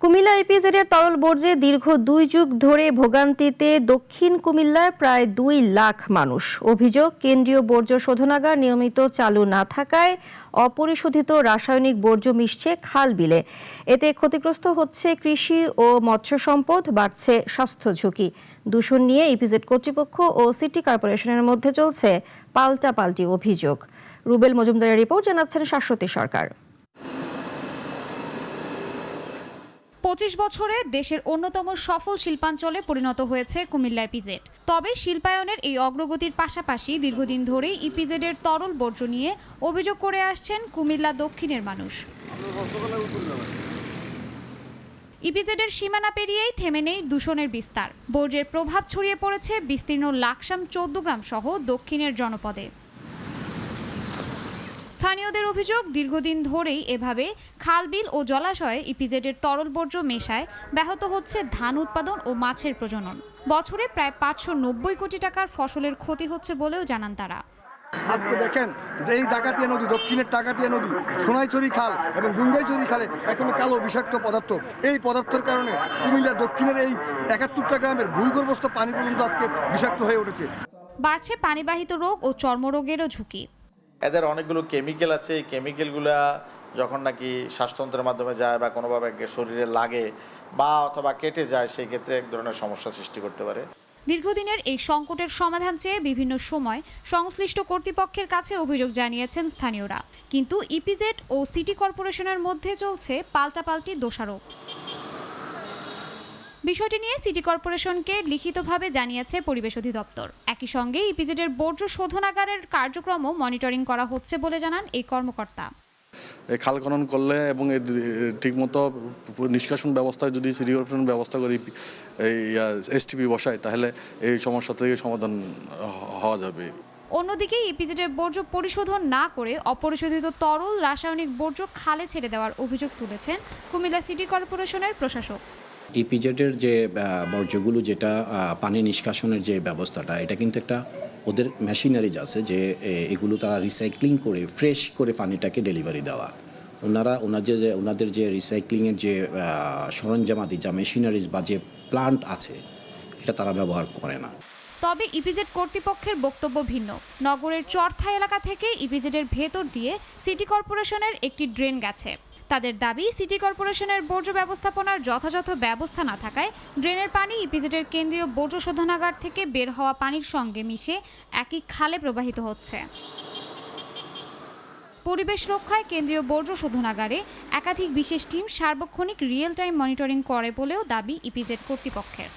কুমিল্লা ইপিজেডের তরল বর্জ্যে দীর্ঘ 2 যুগ ধরে ভোগান্তিতে দক্ষিণ কুমিল্লার প্রায় 2 লাখ মানুষ। অভিযোগ, কেন্দ্রীয় বর্জ্য শোধনাগার নিয়মিত চালু না থাকায় অপরিশোধিত রাসায়নিক বর্জ্য মিশছে খাল বিলে। এতে ক্ষতিগ্রস্ত হচ্ছে কৃষি ও মৎস্য সম্পদ, বাড়ছে স্বাস্থ্য ঝুঁকি। দূষণ নিয়ে ইপিজেড কর্তৃপক্ষ ও সিটি কর্পোরেশনের মধ্যে চলছে পাল্টাপাল্টি অভিযোগ। রুবেল মজুমদারের রিপোর্ট, জানাচ্ছেন শাশ্বতী সরকার। 25 বছরে দেশের অন্যতম সফল শিল্পাঞ্চলে পরিণত হয়েছে কুমিল্লা ইপিজেড। তবে শিল্পায়নের এই অগ্রগতির পাশাপাশি দীর্ঘদিন ধরেই ইপিজেডের তরল বর্জ্য নিয়ে অভিযোগ করে আসছেন কুমিল্লা দক্ষিণের মানুষ। ইপিজেডের সীমানা পেরিয়েই থেমে নেই দূষণের বিস্তার। বর্জ্যের প্রভাব ছড়িয়ে পড়েছে বিস্তীর্ণ লাকসাম 14 গ্রাম সহ দক্ষিণের জনপদে। স্থানীয়দের অভিযোগ, দীর্ঘদিন ধরেই এভাবে খালবিল ও জলাশয়ে ইপিজেডের তরল বর্জ্য মেশায় ব্যাহত হচ্ছে ধান উৎপাদন ও মাছের প্রজনন। বছরে প্রায় 590 কোটি টাকার ফসলের ক্ষতি হচ্ছে বলেও জানান তারা। আজকে দেখেন, এই ডাকাতিয়া নদী, দক্ষিণের ডাকাতিয়া নদী, সোনাইছড়ি খাল এবং গুঙ্গাইছড়ি খালে এখন কালো বিষাক্ত পদার্থ। এই পদার্থের কারণে কুমিল্লা দক্ষিণের এই 71টা গ্রামের ভূগর্ভস্থ পানি পর্যন্ত আজকে বিষাক্ত হয়ে উঠেছে। বাড়ছে পানিবাহিত রোগ ও চর্মরোগেরও ঝুঁকি। এদের অনেকগুলো কেমিক্যাল আছে, এই কেমিক্যালগুলো যখন নাকি শ্বাসতন্ত্রের মাধ্যমে যায় বা কোনোভাবে শরীরে লাগে বা অথবা কেটে যায়, সেই ক্ষেত্রে এক ধরনের সমস্যা সৃষ্টি করতে পারে। দীর্ঘদিনের এই সংকটের সমাধান চেয়ে বিভিন্ন সময় সংশ্লিষ্ট কর্তৃপক্ষের কাছে অভিযোগ জানিয়েছেন স্থানীয়রা, কিন্তু ইপিজেড ও সিটি কর্পোরেশনের মধ্যে চলছে পাল্টাপাল্টি দোষারোপ। বিষয়টি নিয়ে সিটি কর্পোরেশনকে লিখিতভাবে জানিয়েছে পরিবেশ অধিদপ্তর। একই সঙ্গে ইপিজেডের বর্জ্য শোধনাগারের কার্যক্রমও মনিটরিং করা হচ্ছে বলে জানান এই কর্মকর্তা। খাল খনন করলে এবং ঠিকমতো নিষ্কাশন ব্যবস্থায় যদি সিটি কর্পোরেশন ব্যবস্থা করে এই এসটিপি বসায়, তাহলে এই সমস্যা থেকে সমাধান হওয়া যাবে। অন্যদিকে ইপিজেডের বর্জ্য পরিশোধন না করে অপরিশোধিত তরল রাসায়নিক বর্জ্য খালে ছেড়ে দেওয়ার অভিযোগ তুলেছেন কুমিল্লা সিটি কর্পোরেশনের প্রশাসক। ইপিজেডের যে বর্জ্যগুলো, যেটা পানি নিষ্কাশনের যে ব্যবস্থাটা, এটা কিন্তু একটা ওদের মেশিনারিজ আছে যে এগুলো তারা রিসাইক্লিং করে ফ্রেশ করে পানিটাকে ডেলিভারি দেওয়া। ওনাদের যে রিসাইক্লিংয়ের যে সরঞ্জামাদি, যা মেশিনারিজ বা যে প্লান্ট আছে, এটা তারা ব্যবহার করে না। তবে ইপিজেড কর্তৃপক্ষের বক্তব্য ভিন্ন। নগরের চরথা এলাকা থেকে ইপিজেডের ভেতর দিয়ে সিটি কর্পোরেশনের একটি ড্রেন গেছে। তাদের দাবি, সিটি কর্পোরেশনের বর্জ্য ব্যবস্থাপনার যথাযথ ব্যবস্থা না থাকায় ড্রেনের পানি ইপিজেডের কেন্দ্রীয় বর্জ্য শোধনাগার থেকে বের হওয়া পানির সঙ্গে মিশে একই খালে প্রবাহিত হচ্ছে। পরিবেশ রক্ষায় কেন্দ্রীয় বর্জ্য শোধনাগারে একাধিক বিশেষ টিম সার্বক্ষণিক রিয়েল টাইম মনিটরিং করে বলেও দাবি ইপিজেড কর্তৃপক্ষের।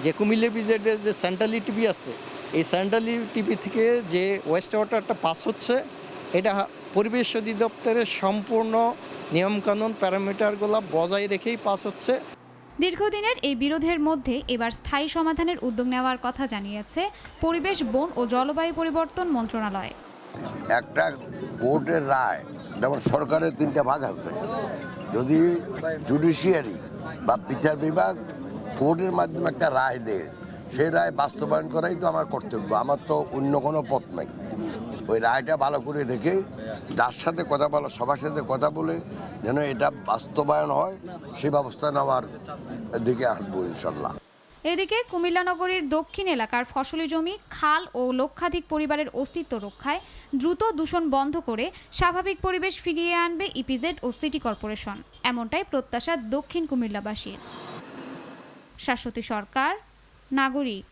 যে কুমিল্লা ইপিজেডের যে সেন্ট্রালি টিপি আছে, এই সেন্ট্রালি টিপি থেকে যে ওয়েস্ট ওয়াটারটা পাস হচ্ছে, এটা পরিবেশ অধিদপ্তরের সম্পূর্ণ নিয়মকানুন প্যারামিটারগুলো বজায় রেখেই পাস হচ্ছে। দীর্ঘদিনের এই বিরোধের মধ্যে এবার স্থায়ী সমাধানের উদ্যোগ নেওয়ার কথা জানিয়েছে পরিবেশ, বন ও জলবায়ু পরিবর্তন মন্ত্রণালয়। একটা কোর্টের রায়, যেমন সরকারের 3টা ভাগ আছে, যদি জুডিশিয়ারি বা বিচার বিভাগ কোর্টের মাধ্যমে একটা রায় দেয়, সেই রায় বাস্তবায়ন করাই তো আমার কর্তব্য। আমার তো অন্য কোনো পথ নাই। ওই রায়টা ভালো করে দেখে যার সাথে কথা বলো, সবার সাথে কথা বলে যেন এটা বাস্তবায়ন হয়, সেই ব্যবস্থা নেওয়ার দিকে আসবো ইনশাল্লাহ। এদিকে কুমিল্লা নগরীর দক্ষিণ এলাকার ফসলি জমি, খাল ও লক্ষাধিক পরিবারের অস্তিত্ব রক্ষায় দ্রুত দূষণ বন্ধ করে স্বাভাবিক পরিবেশ ফিরিয়ে আনবে ইপিজেড ও সিটি কর্পোরেশন, এমনটাই প্রত্যাশা দক্ষিণ কুমিল্লাবাসীর। শাশ্বতী সরকার, নাগরিক।